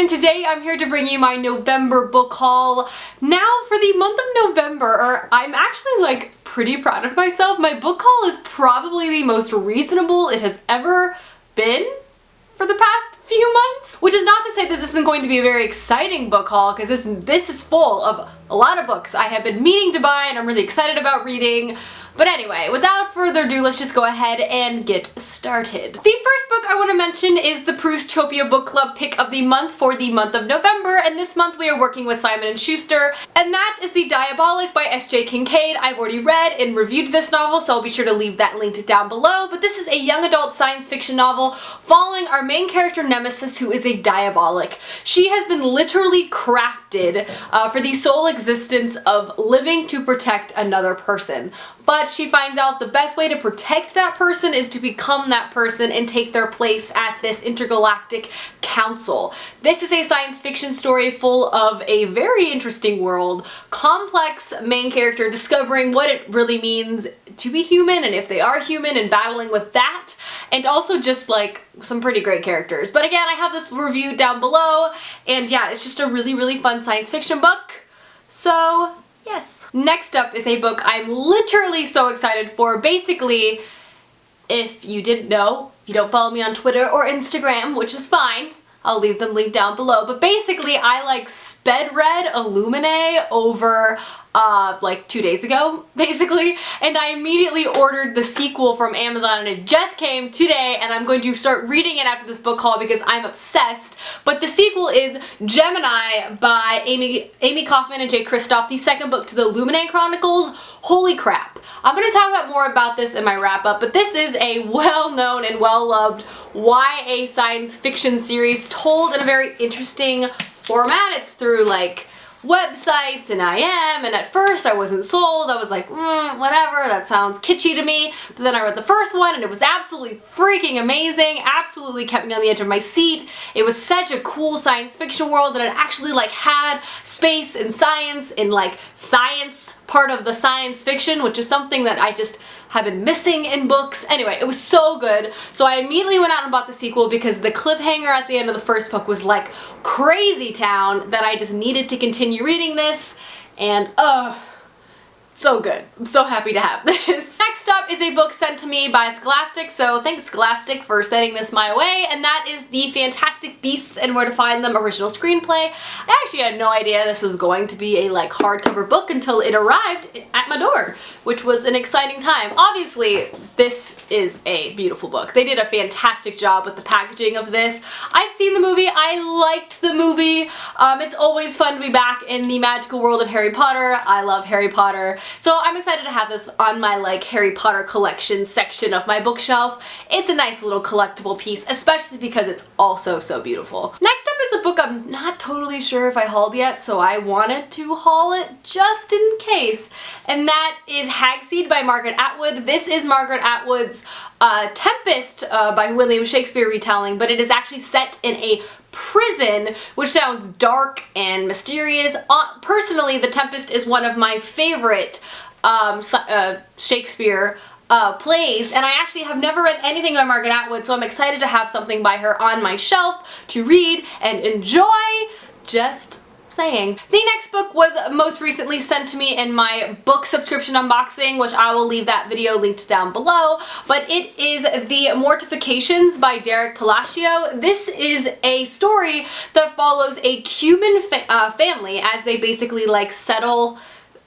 and today I'm here to bring you my November book haul. Now for the month of November, I'm actually like pretty proud of myself. My book haul is probably the most reasonable it has ever been for the past few months. Which is not to say this isn't going to be a very exciting book haul, because this is full of a lot of books I have been meaning to buy and I'm really excited about reading. But anyway, without further ado, let's just go ahead and get started. The first book I want to mention is the Proustopia Book Club pick of the month for the month of November, and this month we are working with Simon & Schuster, and that is the Diabolic by Sj Kinkade. I've already read and reviewed this novel, so I'll be sure to leave that linked down below, but this is a young adult science fiction novel following our main character Nemesis, who is a Diabolic. She has been literally crafted for the sole existence of living to protect another person. But she finds out the best way to protect that person is to become that person and take their place at this intergalactic council. This is a science fiction story full of a very interesting world, complex main character discovering what it really means to be human and if they are human and battling with that, and also just like some pretty great characters. But again, I have this review down below, and yeah, it's just a really fun science fiction book. So yes. Next up is a book I'm literally so excited for. Basically, if you didn't know, if you don't follow me on Twitter or Instagram, which is fine, I'll leave them linked down below, but basically I like sped read Illuminae over like 2 days ago, basically, and I immediately ordered the sequel from Amazon and it just came today, and I'm going to start reading it after this book haul because I'm obsessed. But the sequel is Gemini by Amy Kaufman and Jay Kristoff, the second book to the Illuminae Chronicles. Holy crap. I'm going to talk about more about this in my wrap-up, but this is a well-known and well-loved YA science fiction series told in a very interesting format. It's through like websites and IM, and at first I wasn't sold. I was like, whatever, that sounds kitschy to me. But then I read the first one and it was absolutely freaking amazing, absolutely kept me on the edge of my seat. It was such a cool science fiction world that it actually like had space and science in like science part of the science fiction, which is something that I just have been missing in books. Anyway, it was so good. So I immediately went out and bought the sequel because the cliffhanger at the end of the first book was like crazy town that I just needed to continue reading this, and so good. I'm so happy to have this. Next up is a book sent to me by Scholastic, so thanks Scholastic for sending this my way, and that is the Fantastic Beasts and Where to Find Them original screenplay. I actually had no idea this was going to be a like hardcover book until it arrived at my door, which was an exciting time. Obviously, this is a beautiful book. They did a fantastic job with the packaging of this. I've seen the movie. I liked the movie. It's always fun to be back in the magical world of Harry Potter. I love Harry Potter. So I'm excited to have this on my like Harry Potter collection section of my bookshelf. It's a nice little collectible piece, especially because it's also so beautiful. Next up is a book I'm not totally sure if I hauled yet, so I wanted to haul it just in case, and that is Hagseed by Margaret Atwood. This is Margaret Atwood's Tempest by William Shakespeare retelling, but it is actually set in a prison, which sounds dark and mysterious. Personally, The Tempest is one of my favorite Shakespeare plays, and I actually have never read anything by Margaret Atwood, so I'm excited to have something by her on my shelf to read and enjoy. Just saying. The next book was most recently sent to me in my book subscription unboxing, which I will leave that video linked down below, but it is the Mortifications by Derek Palacio. This is a story that follows a Cuban family as they basically like settle.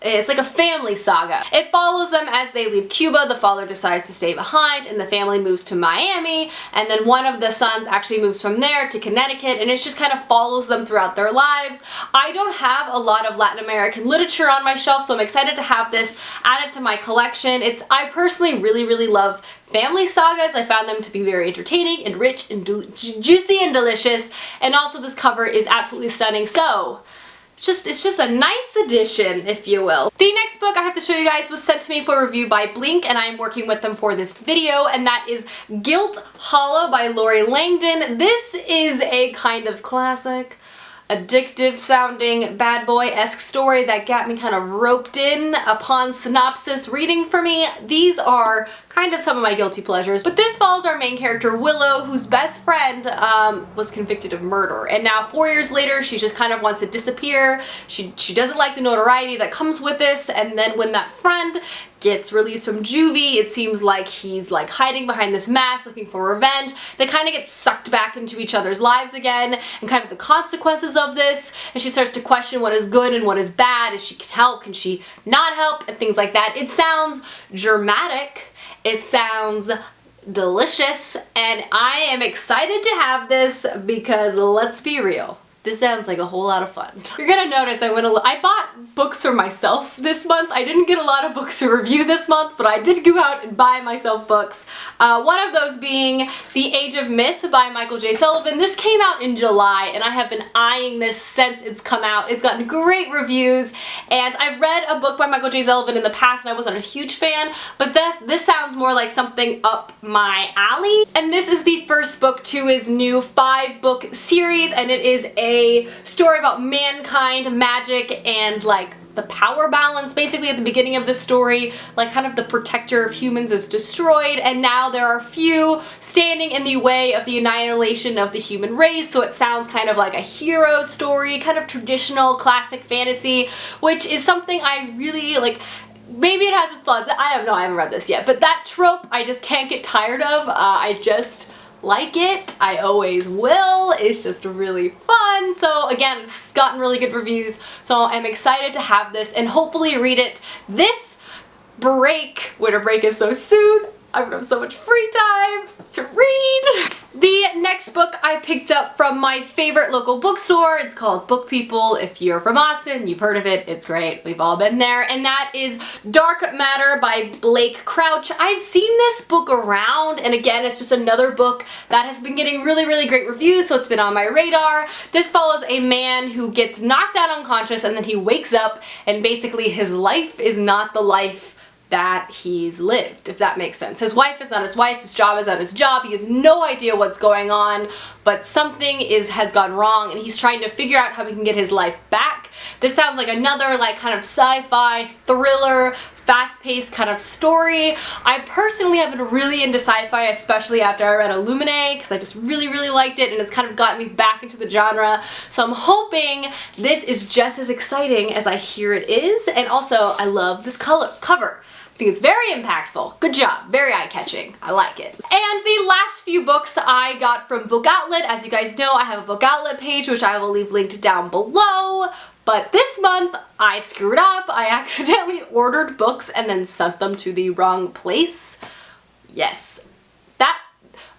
It's like a family saga. It follows them as they leave Cuba. The father decides to stay behind and the family moves to Miami, and then one of the sons actually moves from there to Connecticut, and it just kind of follows them throughout their lives. I don't have a lot of Latin American literature on my shelf, so I'm excited to have this added to my collection. I personally really love family sagas. I found them to be very entertaining and rich and juicy and delicious, and also this cover is absolutely stunning, so it's just a nice addition, if you will. The next book I have to show you guys was sent to me for review by Blink, and I'm working with them for this video, and that is Guilt Hollow by Lori Langdon. This is a kind of classic. addictive sounding bad boy-esque story that got me kind of roped in upon synopsis reading for me. These are kind of some of my guilty pleasures, but this follows our main character Willow, whose best friend was convicted of murder, and now 4 years later she just kind of wants to disappear. She doesn't like the notoriety that comes with this, and then when that friend gets released from juvie, it seems like he's like hiding behind this mask looking for revenge. They kind of get sucked back into each other's lives again and kind of the consequences of this, and she starts to question what is good and what is bad. If she can help, can she not help, and things like that. It sounds dramatic. It sounds delicious, and I am excited to have this because let's be real, this sounds like a whole lot of fun. You're gonna notice I bought books for myself this month. I didn't get a lot of books to review this month, but I did go out and buy myself books. One of those being The Age of Myth by Michael J. Sullivan. This came out in July, and I have been eyeing this since it's come out. It's gotten great reviews, and I've read a book by Michael J. Sullivan in the past, and I wasn't a huge fan, but this sounds more like something up my alley. And this is the first book to his new 5-book series, and it is a story about mankind, magic, and like the power balance. Basically at the beginning of the story, like kind of the protector of humans is destroyed, and now there are few standing in the way of the annihilation of the human race. So it sounds kind of like a hero story, kind of traditional classic fantasy, which is something I really like. Maybe it has its flaws. I haven't read this yet, but that trope I just can't get tired of. I just like it. I always will. It's just really fun. So again, it's gotten really good reviews, so I'm excited to have this and hopefully read it this break. Winter break is so soon. I'm gonna have so much free time to read. The next book I picked up from my favorite local bookstore. It's called Book People. If you're from Austin, you've heard of it. It's great. We've all been there. And that is Dark Matter by Blake Crouch. I've seen this book around, and again, it's just another book that has been getting really, really great reviews, so it's been on my radar. This follows a man who gets knocked out unconscious, and then he wakes up, and basically his life is not the life that he's lived, if that makes sense. His wife is not his wife, his job is not his job, he has no idea what's going on, but something has gone wrong, and he's trying to figure out how he can get his life back. This sounds like another like kind of sci-fi thriller, fast-paced kind of story. I personally have been really into sci-fi, especially after I read Illuminae, because I just really, really liked it, and it's kind of gotten me back into the genre. So I'm hoping this is just as exciting as I hear it is, and also I love this cover. I think it's very impactful. Good job. Very eye-catching. I like it. And the last few books I got from Book Outlet. As you guys know, I have a Book Outlet page, which I will leave linked down below. But this month, I screwed up. I accidentally ordered books and then sent them to the wrong place. Yes. That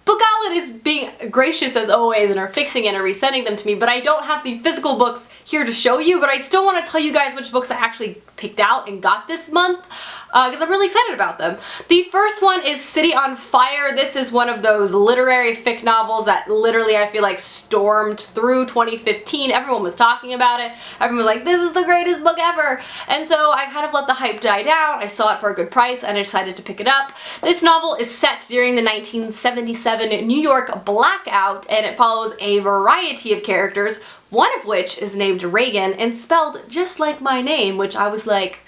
Book Outlet is being gracious as always and are fixing it and resending them to me, but I don't have the physical books here to show you, but I still want to tell you guys which books I actually picked out and got this month, because I'm really excited about them. The first one is City on Fire. This is one of those literary fic novels that literally I feel like stormed through 2015. Everyone was talking about it. Everyone was like, this is the greatest book ever. And so I kind of let the hype die down. I saw it for a good price and I decided to pick it up. This novel is set during the 1977 New York blackout, and it follows a variety of characters, one of which is named Reagan and spelled just like my name, which I was like,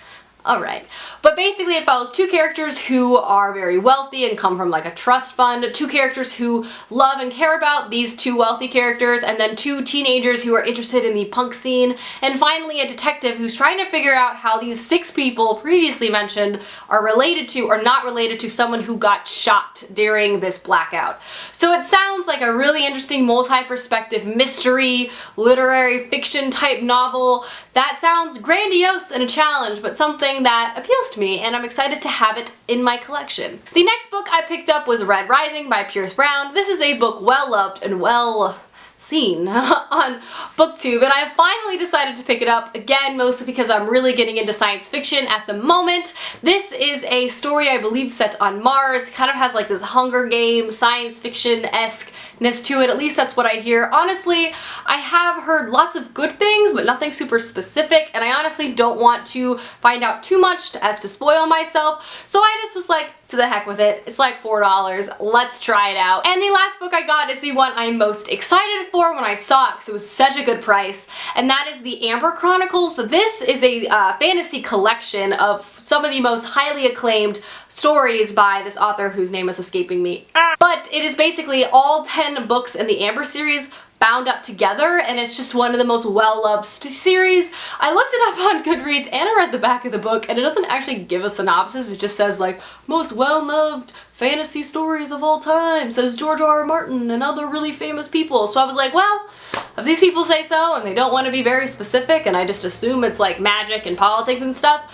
alright. But basically it follows two characters who are very wealthy and come from like a trust fund, two characters who love and care about these two wealthy characters, and then two teenagers who are interested in the punk scene, and finally a detective who's trying to figure out how these 6 people previously mentioned are related to or not related to someone who got shot during this blackout. So it sounds like a really interesting multi-perspective mystery, literary fiction type novel. That sounds grandiose and a challenge, but something that appeals to me, and I'm excited to have it in my collection. The next book I picked up was Red Rising by Pierce Brown. This is a book well loved and well seen on BookTube, and I finally decided to pick it up, again mostly because I'm really getting into science fiction at the moment. This is a story I believe set on Mars. It kind of has like this Hunger Games science fiction-esque-ness to it, at least that's what I hear. Honestly, I have heard lots of good things, but nothing super specific, and I honestly don't want to find out too much as to spoil myself, so I just was like, to the heck with it. It's like $4. Let's try it out. And the last book I got is the one I'm most excited for when I saw it because it was such a good price, and that is the Amber Chronicles. This is a fantasy collection of some of the most highly acclaimed stories by this author whose name is escaping me. But it is basically all 10 books in the Amber series bound up together, and it's just one of the most well-loved series. I looked it up on Goodreads and I read the back of the book, and it doesn't actually give a synopsis. It just says like, most well-loved fantasy stories of all time, says George R.R. Martin and other really famous people. So I was like, well, if these people say so and they don't want to be very specific and I just assume it's like magic and politics and stuff,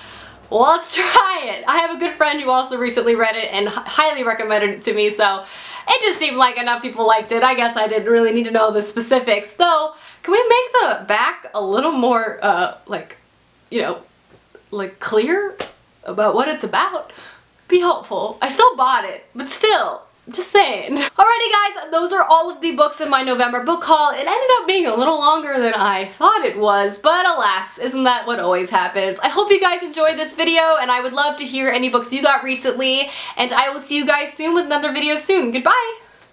well, let's try it. I have a good friend who also recently read it and highly recommended it to me, so it just seemed like enough people liked it. I guess I didn't really need to know the specifics, though. Can we make the back a little more, like, you know, like clear about what it's about? Be helpful. I still bought it, but still, just saying. Alrighty guys, those are all of the books in my November book haul. It ended up being a little longer than I thought it was, but alas, isn't that what always happens? I hope you guys enjoyed this video, and I would love to hear any books you got recently, and I will see you guys soon with another video soon. Goodbye!